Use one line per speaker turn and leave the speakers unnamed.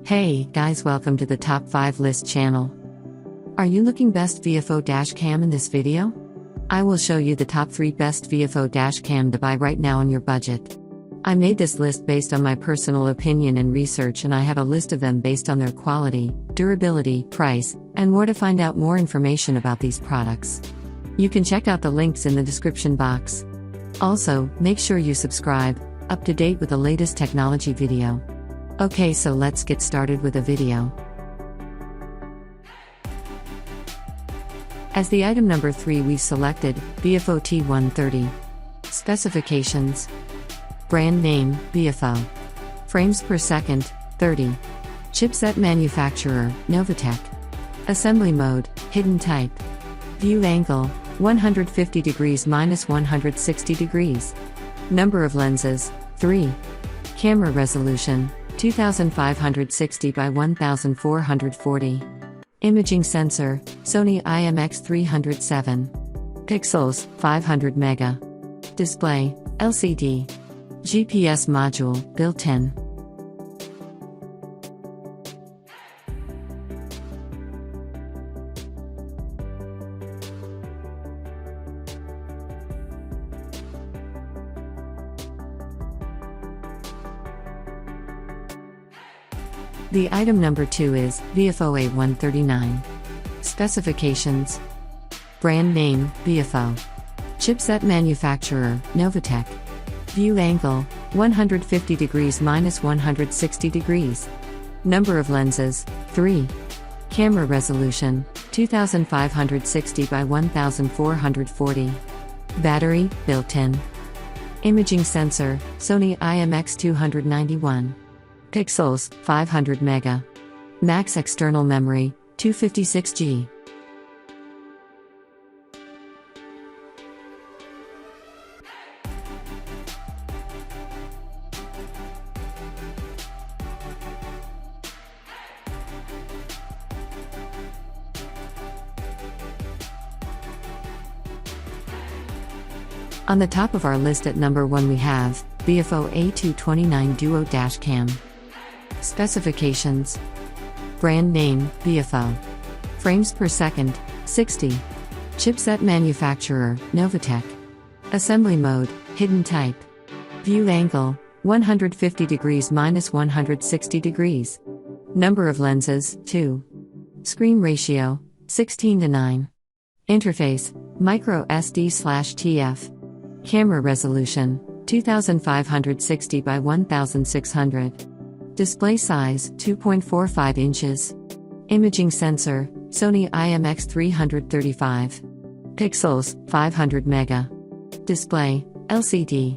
Hey guys, welcome to the Top 5 List channel. Are you looking best VIOFO Dash Cam in this video? I will show you the top 3 best VIOFO Dash Cam to buy right now on your budget. I made this list based on my personal opinion and research, and I have a list of them based on their quality, durability, price, and more. To find out more information about these products, you can check out the links in the description box. Also, make sure you subscribe, up to date with the latest technology video. Okay, so let's get started with the video. As the item number 3, we've selected VIOFO T130. Specifications: brand name VIOFO, frames per second 30, chipset manufacturer Novatech, assembly mode hidden type, view angle 150 degrees minus 160 degrees, number of lenses 3, camera resolution 2560 by 1440, imaging sensor Sony IMX307, pixels 500 mega, display LCD, GPS module built-in. The item number 2 is VIOFO A139. Specifications: brand name VIOFO, chipset manufacturer Novatech, view angle 150 degrees minus 160 degrees, number of lenses 3, camera resolution 2560 by 1440, battery built-in, imaging sensor Sony IMX291, pixels 500 mega, max external memory 256 GB. On the top of our list at number 1 we have VIOFO A229 Duo Dash Cam. Specifications: brand name VIOFO, frames per second 60, chipset manufacturer Novatech, assembly mode hidden type, view angle 150 degrees minus 160 degrees, number of lenses 2, screen ratio 16:9, interface micro SD/TF, camera resolution 2560 by 1600, display size 2.45 inches, imaging sensor Sony IMX335, pixels 500 mega, display LCD,